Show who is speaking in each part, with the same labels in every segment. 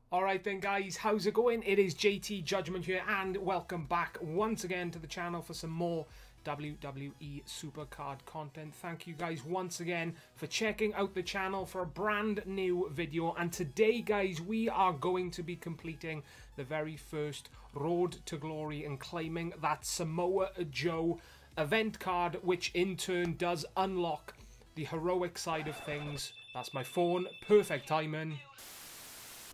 Speaker 1: Alright then guys, how's it going? It is JT Judgment here and welcome back once again to the channel for some more WWE Supercard content. Thank you guys once again for checking out the channel for a brand new video, and today guys we are going to be completing the very first Road to Glory and claiming that Samoa Joe event card, which in turn does unlock the heroic side of things. That's my phone, perfect timing.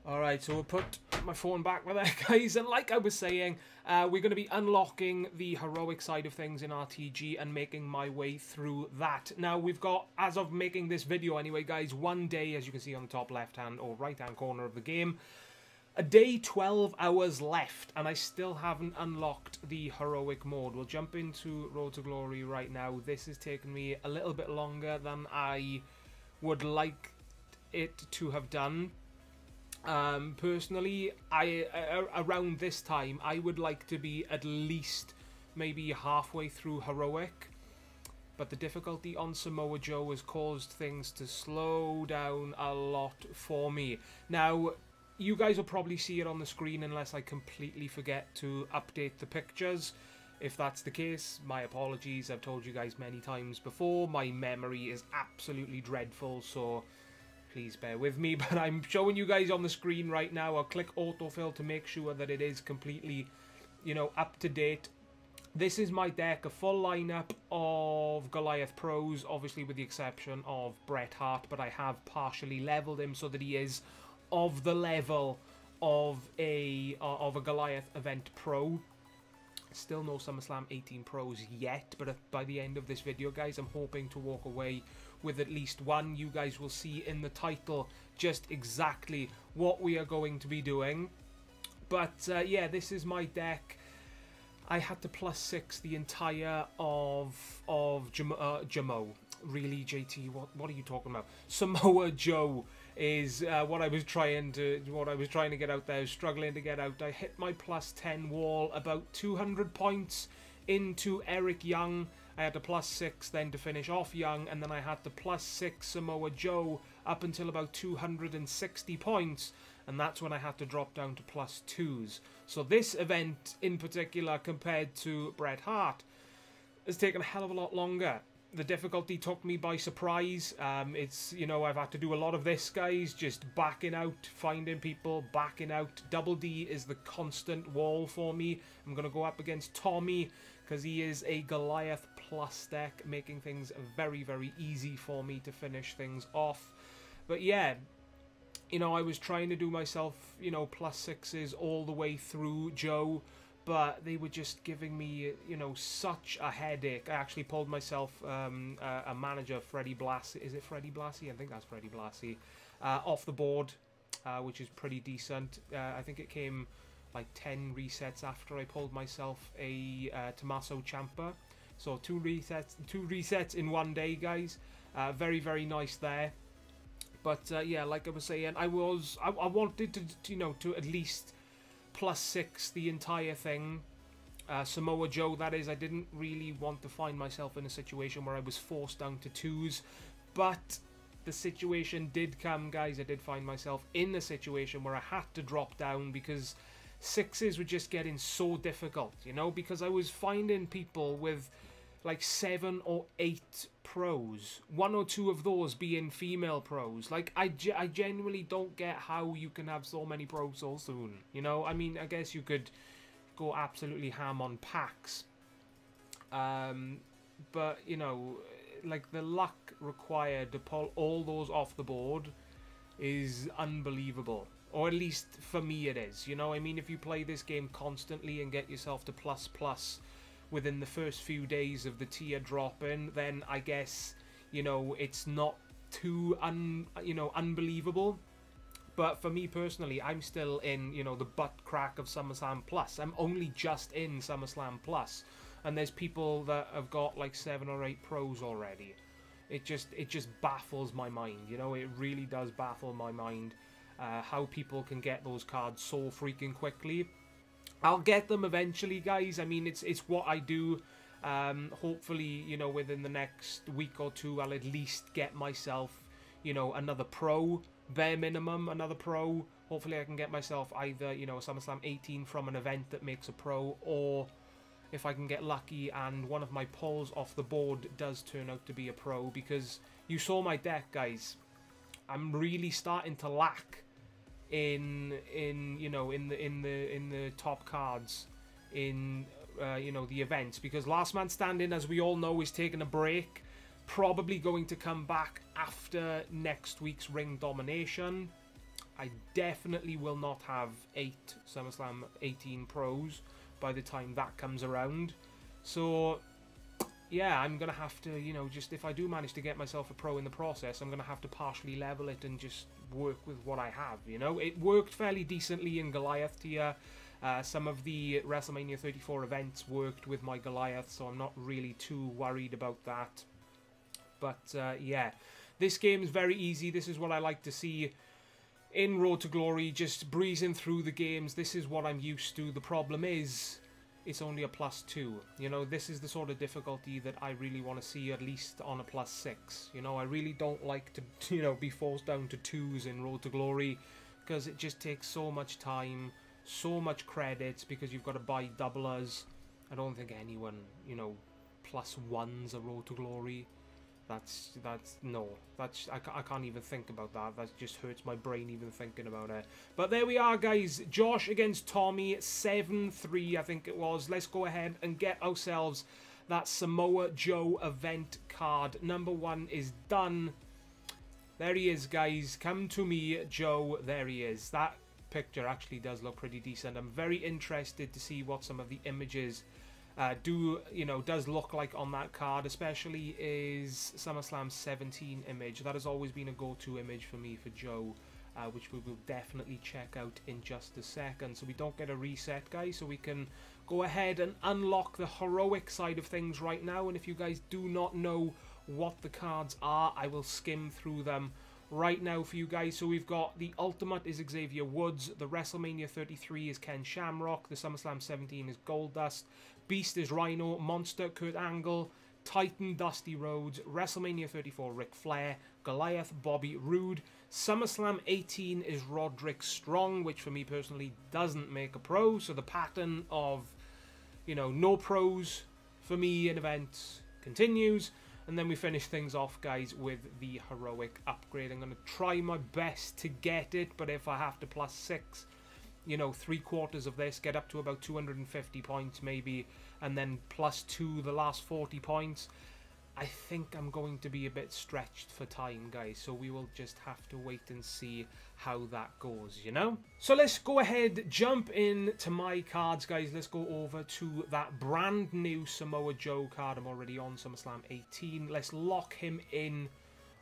Speaker 1: Alright, so we'll put my phone back with that, guys, and like I was saying, we're going to be unlocking the heroic side of things in RTG and making my way through that. Now, we've got, as of making this video anyway, guys, one day, as you can see on the top left-hand or right-hand corner of the game, a day, 12 hours left, and I still haven't unlocked the heroic mode. We'll jump into Road to Glory right now. This has taken me a little bit longer than I would like it to have done. Personally, around this time, I would like to be at least maybe halfway through heroic, but the difficulty on Samoa Joe has caused things to slow down a lot for me. Now, you guys will probably see it on the screen unless I completely forget to update the pictures. If that's the case, my apologies. I've told you guys many times before, my memory is absolutely dreadful, so please bear with me, but I'm showing you guys on the screen right now. I'll click autofill to make sure that it is completely, up to date. This is my deck, a full lineup of Goliath pros, obviously with the exception of Bret Hart, but I have partially leveled him so that he is of the level of a Goliath event pro. Still no SummerSlam 18 pros yet, but by the end of this video, guys, I'm hoping to walk away with at least one. You guys will see in the title just exactly what we are going to be doing. But yeah, this is my deck. I had to +6 the entire of Jamo. Really, JT, what are you talking about? Samoa Joe is what I was trying to get out there, struggling to get out. I hit my +10 wall about 200 points into Eric Young. I had to +6 then to finish off Young, and then I had to +6 Samoa Joe up until about 260 points, and that's when I had to drop down to +2s. So this event in particular, compared to Bret Hart, has taken a hell of a lot longer. The difficulty took me by surprise. It's, I've had to do a lot of this, guys, just backing out, finding people, backing out. Double D is the constant wall for me. I'm going to go up against Tommy because he is a Goliath plus deck, making things very, very easy for me to finish things off. But yeah, I was trying to do myself, +6s all the way through Joe, but they were just giving me, such a headache. I actually pulled myself a manager, Freddie Blassie. Is it Freddie Blassie? I think that's Freddie Blassie. Off the board, which is pretty decent. I think it came like 10 resets after I pulled myself a Tommaso Ciampa. So two resets in one day, guys. Very, very nice there. But yeah, like I was saying, I wanted to, to at least +6 the entire thing. Samoa Joe, that is. I didn't really want to find myself in a situation where I was forced down to 2s, but the situation did come, guys. I did find myself in a situation where I had to drop down because 6s were just getting so difficult, because I was finding people with like 7 or 8 pros, 1 or 2 of those being female pros. Like, I genuinely don't get how you can have so many pros so soon, I mean, I guess you could go absolutely ham on packs, but, like, the luck required to pull all those off the board is unbelievable. Or at least for me it is, I mean, if you play this game constantly and get yourself to ++ within the first few days of the tier dropping, then I guess, it's not too unbelievable. But for me personally, I'm still in, the butt crack of SummerSlam Plus. I'm only just in SummerSlam Plus, and there's people that have got like 7 or 8 pros already. It just baffles my mind, it really does baffle my mind how people can get those cards so freaking quickly. I'll get them eventually, guys. I mean, it's what I do. Hopefully, within the next week or two, I'll at least get myself, another pro, bare minimum, another pro. Hopefully I can get myself either, you know, a SummerSlam 18 from an event that makes a pro, or if I can get lucky and one of my pulls off the board does turn out to be a pro, because you saw my deck, guys. I'm really starting to lack in the top cards in the events, because Last Man Standing, as we all know, is taking a break, probably going to come back after next week's Ring Domination. I definitely will not have 8 SummerSlam 18 pros by the time that comes around. So yeah, I'm gonna have to, you know, just if I do manage to get myself a pro in the process, I'm gonna have to partially level it and just work with what I have, you know. It worked fairly decently in Goliath tier. Some of the WrestleMania 34 events worked with my Goliath, so I'm not really too worried about that. But yeah, this game is very easy. This is what I like to see in Road to Glory, just breezing through the games. This is what I'm used to. The problem is, it's only a +2. You know, this is the sort of difficulty that I really want to see, at least on a +6. You know, I really don't like to, you know, be forced down to 2s in Road to Glory, because it just takes so much time, so much credits, because you've got to buy doublers. I don't think anyone, you know, +1s a Road to Glory. I can't even think about that. That just hurts my brain even thinking about it. But there we are, guys. Josh against Tommy, 7-3, I think it was. Let's go ahead and get ourselves that Samoa Joe event card. Number 1 is done. There he is, guys. Come to me, Joe. There he is. That picture actually does look pretty decent. I'm very interested to see what some of the images does look like on that card, especially is SummerSlam 17 image. That has always been a go-to image for me for Joe, which we will definitely check out in just a second. So we don't get a reset, guys, so we can go ahead and unlock the heroic side of things right now. And if you guys do not know what the cards are, I will skim through them right now for you guys. So we've got the Ultimate is Xavier Woods, the WrestleMania 33 is Ken Shamrock, the SummerSlam 17 is Goldust, Beast is Rhino, Monster Kurt Angle, Titan Dusty Rhodes, WrestleMania 34 Ric Flair, Goliath Bobby Roode, SummerSlam 18 is Roderick Strong, which for me personally doesn't make a pro. So the pattern of, you know, no pros for me in events continues. And then we finish things off, guys, with the heroic upgrade. I'm going to try my best to get it, but if I have to +6, you know, 3/4 of this, get up to about 250 points maybe, and then +2 the last 40 points, I think I'm going to be a bit stretched for time, guys. So we will just have to wait and see how that goes, you know? So let's go ahead, jump in to my cards, guys. Let's go over to that brand new Samoa Joe card. I'm already on SummerSlam 18. Let's lock him in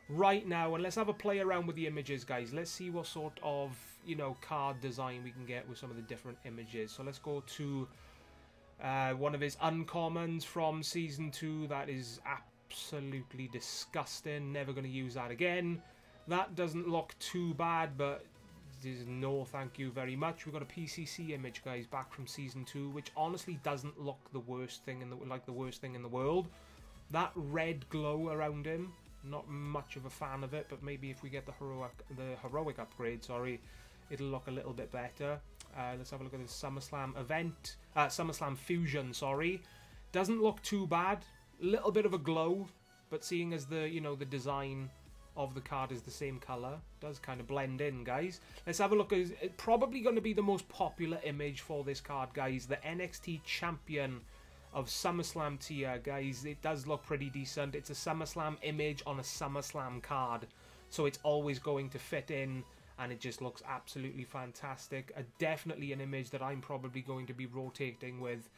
Speaker 1: right now, and let's have a play around with the images, guys. Let's see what sort of, you know, card design we can get with some of the different images. So let's go to one of his uncommons from Season 2. That is absolutely disgusting. Never going to use that again. That doesn't look too bad, but no thank you very much. We've got a PCC image, guys, back from Season 2, which honestly doesn't look the worst thing in the world. That red glow around him, not much of a fan of it, but maybe if we get the heroic upgrade, sorry, it'll look a little bit better. Let's have a look at this SummerSlam event, SummerSlam Fusion, sorry. Doesn't look too bad. A little bit of a glow, but seeing as the, you know, the design of the card is the same color, does kind of blend in, guys. Let's have a look. It's probably going to be the most popular image for this card, guys. The NXT Champion of SummerSlam tier, guys. It does look pretty decent. It's a SummerSlam image on a SummerSlam card, so it's always going to fit in, and it just looks absolutely fantastic. Definitely an image that I'm probably going to be rotating with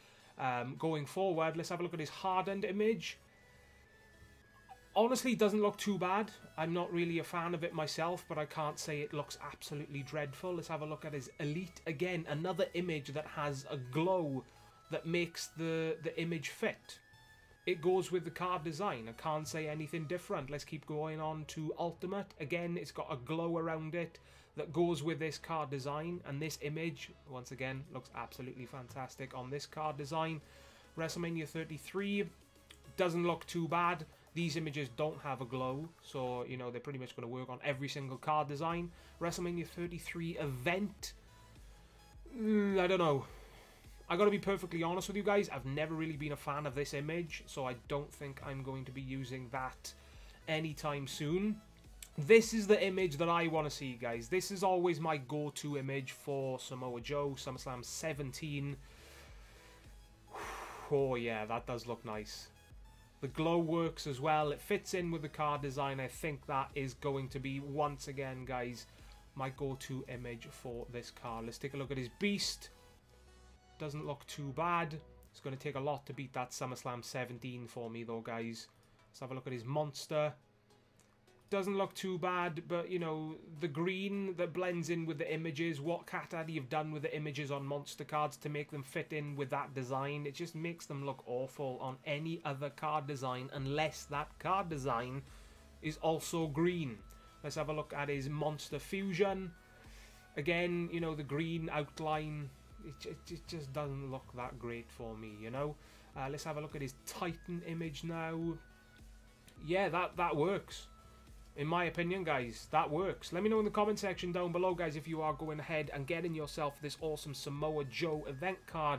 Speaker 1: going forward. Let's have a look at his hardened image. Honestly, doesn't look too bad. I'm not really a fan of it myself, but I can't say it looks absolutely dreadful. Let's have a look at his elite. Again, another image that has a glow that makes the image fit. It goes with the card design. I can't say anything different. Let's keep going on to Ultimate. Again, it's got a glow around it that goes with this card design, and this image, once again, looks absolutely fantastic on this card design. WrestleMania 33 doesn't look too bad. These images don't have a glow, so, you know, they're pretty much going to work on every single card design. WrestleMania 33 event. I don't know. I gotta be perfectly honest with you guys, I've never really been a fan of this image, so I don't think I'm going to be using that anytime soon. This is the image that I want to see, guys. This is always my go-to image for Samoa Joe, SummerSlam 17. Oh yeah, that does look nice. The glow works as well. It fits in with the card design. I think that is going to be, once again, guys, my go-to image for this card. Let's take a look at his beast. Doesn't look too bad. It's going to take a lot to beat that SummerSlam 17 for me, though, guys. Let's have a look at his monster. Doesn't look too bad, but, you know, the green that blends in with the images, what Cat Addy have done with the images on monster cards to make them fit in with that design, it just makes them look awful on any other card design unless that card design is also green. Let's have a look at his monster fusion. Again, you know, the green outline, it just doesn't look that great for me, you know. Let's have a look at his Titan image now. Yeah, that works. In my opinion, guys, that works. Let me know in the comment section down below, guys, if you are going ahead and getting yourself this awesome Samoa Joe event card.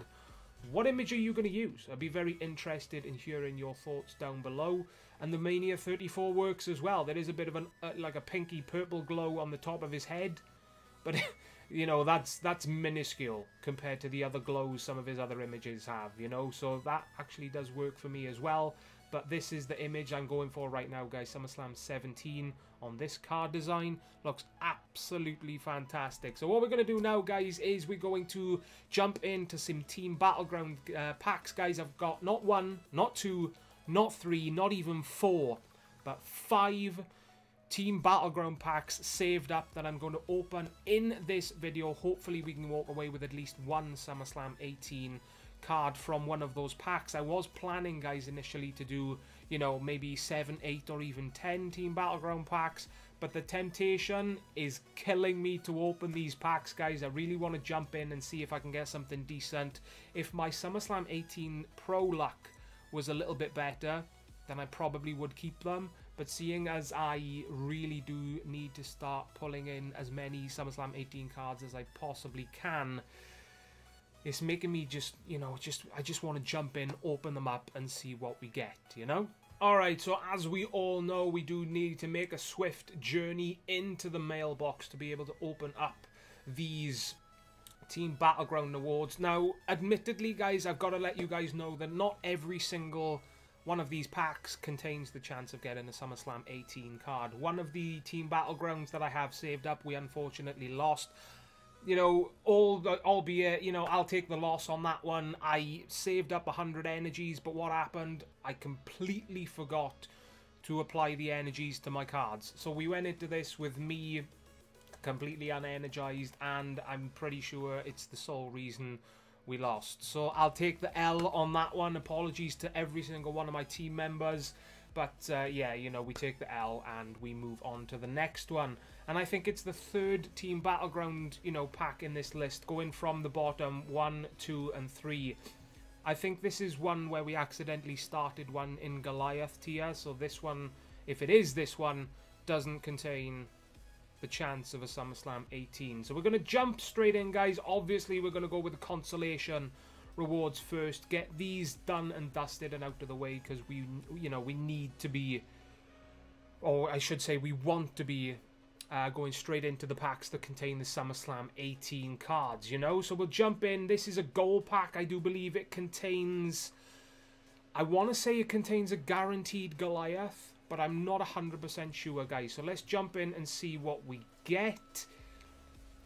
Speaker 1: What image are you going to use? I'd be very interested in hearing your thoughts down below. And the Mania 34 works as well. There is a bit of an like a pinky purple glow on the top of his head. But, you know, that's minuscule compared to the other glows some of his other images have, you know. So that actually does work for me as well. But this is the image I'm going for right now, guys. SummerSlam 17 on this card design. Looks absolutely fantastic. So what we're going to do now, guys, is we're going to jump into some Team Battleground packs, guys. I've got not 1, not 2, not 3, not even 4, but 5 Team Battleground packs saved up that I'm going to open in this video. Hopefully we can walk away with at least one SummerSlam 18 card from one of those packs. I was planning, guys, initially to do, you know, maybe 7, 8 or even 10 Team Battleground packs, but the temptation is killing me to open these packs, guys. I really want to jump in and see if I can get something decent. If my SummerSlam 18 Pro luck was a little bit better, then I probably would keep them. But seeing as I really do need to start pulling in as many SummerSlam 18 cards as I possibly can, it's making me just, you know, I just want to jump in, open them up, and see what we get, you know? Alright, so as we all know, we do need to make a swift journey into the mailbox to be able to open up these Team Battleground awards. Now, admittedly, guys, I've got to let you guys know that not every single one of these packs contains the chance of getting a SummerSlam 18 card. One of the Team Battlegrounds that I have saved up, we unfortunately lost. You know, albeit, you know, I'll take the loss on that one. I saved up 100 energies, but what happened? I completely forgot to apply the energies to my cards. So we went into this with me completely unenergized, and I'm pretty sure it's the sole reason we lost. So I'll take the L on that one. Apologies to every single one of my team members. But, yeah, you know, we take the L and we move on to the next one. And I think it's the third Team Battleground, you know, pack in this list, going from the bottom 1, 2, and 3. I think this is one where we accidentally started one in Goliath tier. So this one, if it is this one, doesn't contain the chance of a SummerSlam 18. So we're going to jump straight in, guys. Obviously, we're going to go with the consolation rewards first, get these done and dusted and out of the way, because we, you know, we need to be, or I should say we want to be going straight into the packs that contain the SummerSlam 18 cards, you know. So we'll jump in. This is a gold pack. I do believe it contains, I want to say it contains a guaranteed Goliath, but I'm not 100% sure, guys. So let's jump in and see what we get.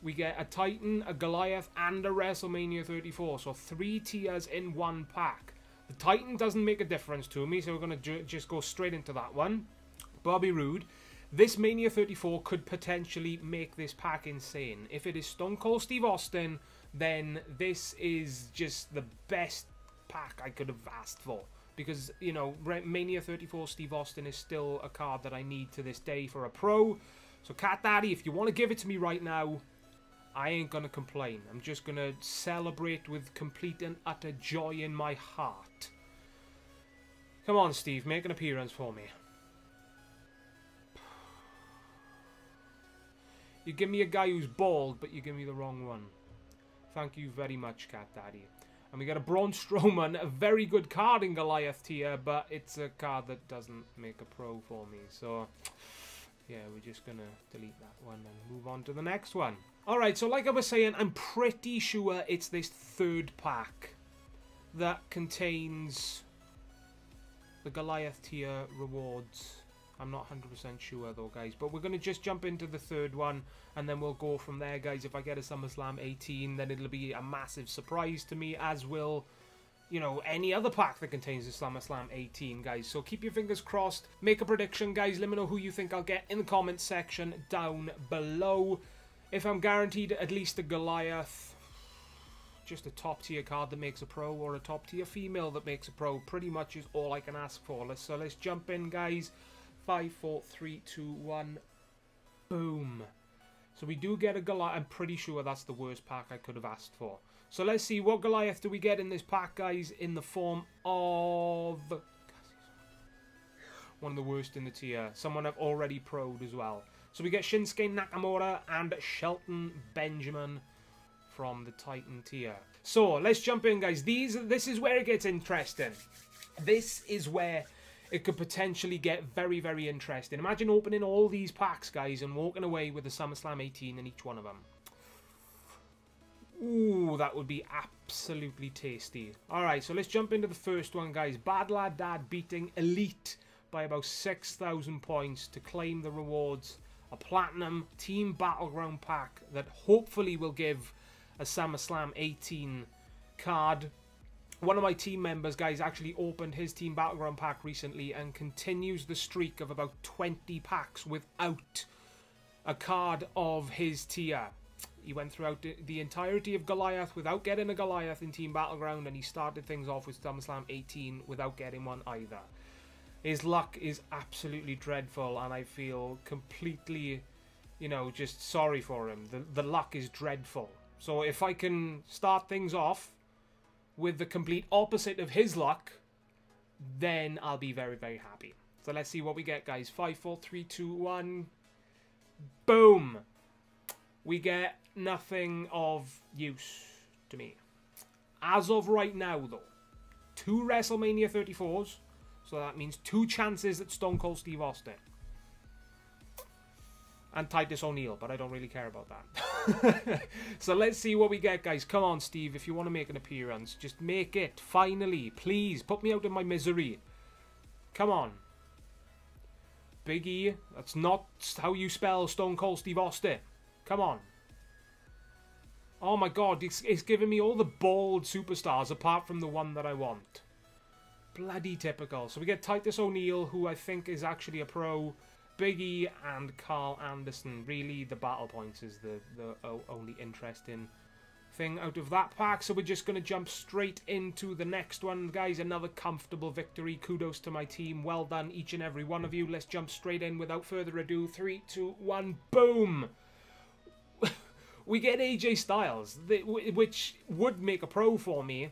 Speaker 1: We get a Titan, a Goliath, and a WrestleMania 34. So 3 tiers in one pack. The Titan doesn't make a difference to me, so we're going to just go straight into that one. Bobby Roode. This Mania 34 could potentially make this pack insane. If it is Stone Cold Steve Austin, then this is just the best pack I could have asked for. Because, you know, Mania 34 Steve Austin is still a card that I need to this day for a pro. So Cat Daddy, if you want to give it to me right now, I ain't gonna complain. I'm just gonna celebrate with complete and utter joy in my heart. Come on, Steve, make an appearance for me. You give me a guy who's bald, but you give me the wrong one. Thank you very much, Cat Daddy. And we got a Braun Strowman, a very good card in Goliath tier, but it's a card that doesn't make a pro for me. So, yeah, we're just going to delete that one and move on to the next one. Alright, so like I was saying, I'm pretty sure it's this third pack that contains the Goliath tier rewards. I'm not 100% sure though, guys. But we're going to just jump into the third one, and then we'll go from there, guys. If I get a SummerSlam 18, then it'll be a massive surprise to me, as will, you know, any other pack that contains the SummerSlam 18, guys. So keep your fingers crossed. Make a prediction, guys. Let me know who you think I'll get in the comments section down below. If I'm guaranteed at least a Goliath, just a top tier card that makes a pro, or a top tier female that makes a pro, pretty much is all I can ask for. So let's jump in, guys. 5, 4, 3, 2, 1. Boom. So we do get a Goliath. I'm pretty sure that's the worst pack I could have asked for. So let's see, what Goliath do we get in this pack, guys, in the form of one of the worst in the tier. Someone I've already pro'd as well. So we get Shinsuke Nakamura and Shelton Benjamin from the Titan tier. So let's jump in, guys. This is where it gets interesting. This is where it could potentially get very, very interesting. Imagine opening all these packs, guys, and walking away with a SummerSlam 18 in each one of them. Ooh, that would be absolutely tasty. Alright, so let's jump into the first one, guys. Bad Lad Dad beating Elite by about 6,000 points to claim the rewards. A Platinum Team Battleground pack that hopefully will give a SummerSlam 18 card. One of my team members, guys, actually opened his Team Battleground pack recently and continues the streak of about 20 packs without a card of his tier. He went throughout the entirety of Goliath without getting a Goliath in Team Battleground, and he started things off with SummerSlam 18 without getting one either. His luck is absolutely dreadful, and I feel completely, you know, just sorry for him. The luck is dreadful. So if I can start things off with the complete opposite of his luck, then I'll be very, very happy. So let's see what we get, guys. 5, 4, 3, 2, 1. Boom! We get nothing of use to me. As of right now, though, 2 WrestleMania 34s. So that means 2 chances at Stone Cold Steve Austin. And Titus O'Neil, but I don't really care about that. So let's see what we get, guys. Come on, Steve, if you want to make an appearance, just make it. Finally, please, put me out of my misery. Come on. Big E, that's not how you spell Stone Cold Steve Austin. Come on. Oh my god, it's giving me all the bald superstars apart from the one that I want. Bloody typical. So we get Titus O'Neil, who I think is actually a pro. Big E and Carl Anderson. Really, the battle points is the only interesting thing out of that pack. So we're just going to jump straight into the next one, guys. Another comfortable victory. Kudos to my team. Well done, each and every one of you. Let's jump straight in without further ado. 3, 2, 1, boom! We get AJ Styles, which would make a pro for me,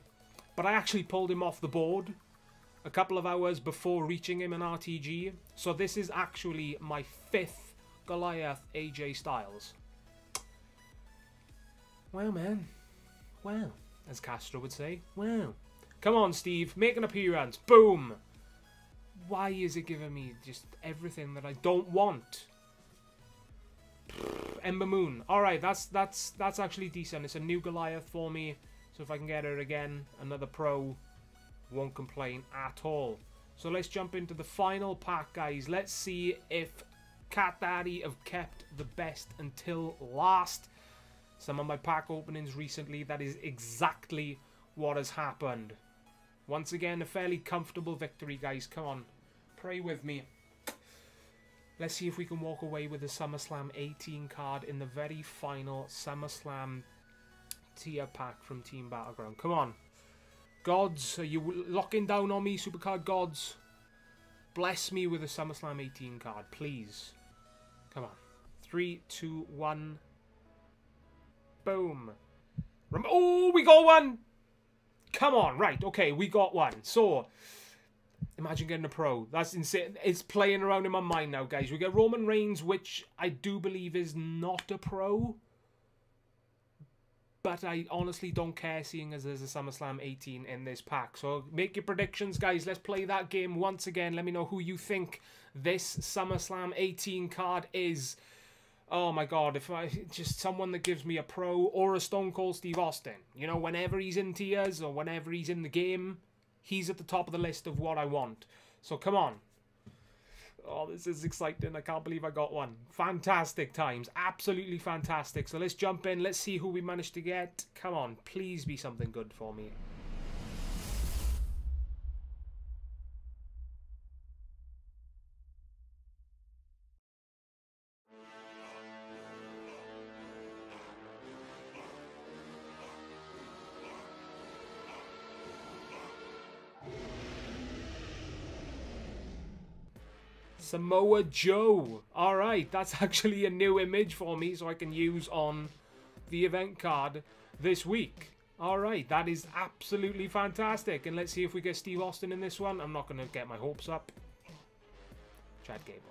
Speaker 1: but I actually pulled him off the board a couple of hours before reaching him in RTG. So this is actually my 5th Goliath AJ Styles. Wow, man. Wow. As Castro would say. Wow. Come on, Steve. Make an appearance. Boom. Why is it giving me just everything that I don't want? Ember Moon. Alright, that's actually decent. It's a new Goliath for me. So if I can get her again, another pro, won't complain at all. So let's jump into the final pack, guys. Let's see if Cat Daddy have kept the best until last. Some of my pack openings recently, that is exactly what has happened. Once again, a fairly comfortable victory, guys. Come on, pray with me. Let's see if we can walk away with a SummerSlam 18 card in the very final SummerSlam tier pack from Team Battleground. Come on. Gods, are you locking down on me, Supercard gods? Bless me with a SummerSlam 18 card, please. Come on. 3, 2, 1. Boom. Oh, we got one! Come on, right, okay, we got one. So, Imagine getting a pro. That's insane. It's playing around in my mind now, guys. We get Roman Reigns, which I do believe is not a pro. But I honestly don't care, seeing as there's a SummerSlam 18 in this pack. So make your predictions, guys. Let's play that game once again. Let me know who you think this SummerSlam 18 card is. Oh my god, if I just someone that gives me a pro or a Stone Cold Steve Austin. You know, whenever he's in tiers or whenever he's in the game, he's at the top of the list of what I want. So come on. Oh, this is exciting. I can't believe I got one. Fantastic times. Absolutely fantastic. So let's jump in. Let's see who we managed to get. Come on, please be something good for me. Samoa Joe. Alright, that's actually a new image for me, so I can use on the event card this week. Alright, that is absolutely fantastic. And let's see if we get Steve Austin in this one. I'm not going to get my hopes up. Chad Gable.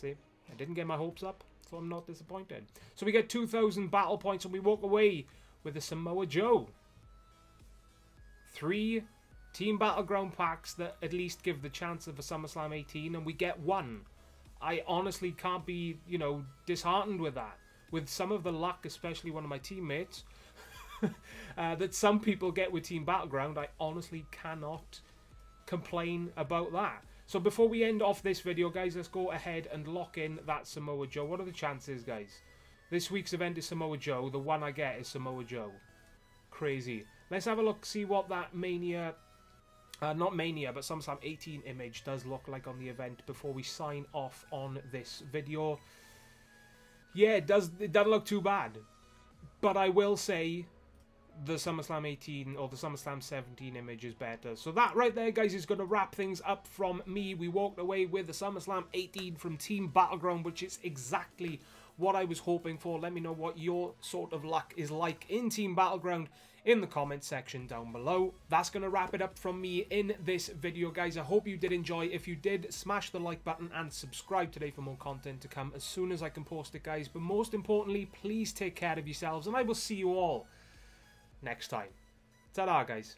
Speaker 1: See, I didn't get my hopes up, so I'm not disappointed. So we get 2,000 battle points and we walk away with a Samoa Joe. 3 Team Battleground packs that at least give the chance of a SummerSlam 18, and we get one. I honestly can't be, you know, disheartened with that. With some of the luck, especially one of my teammates, that some people get with Team Battleground, I honestly cannot complain about that. So before we end off this video, guys, let's go ahead and lock in that Samoa Joe. What are the chances, guys? This week's event is Samoa Joe. The one I get is Samoa Joe. Crazy. Let's have a look, see what that Mania... not Mania, but SummerSlam 18 image does look like on the event before we sign off on this video. Yeah, it doesn't look too bad. But I will say the SummerSlam 18 or the SummerSlam 17 image is better. So that right there, guys, is going to wrap things up from me. We walked away with the SummerSlam 18 from Team Battleground, which is exactly what I was hoping for. Let me know what your sort of luck is like in Team Battleground in the comment section down below. That's going to wrap it up from me in this video, guys. I hope you did enjoy. If you did, smash the like button and subscribe today for more content to come as soon as I can post it, guys. But most importantly, please take care of yourselves, and I will see you all next time. Ta-da, guys.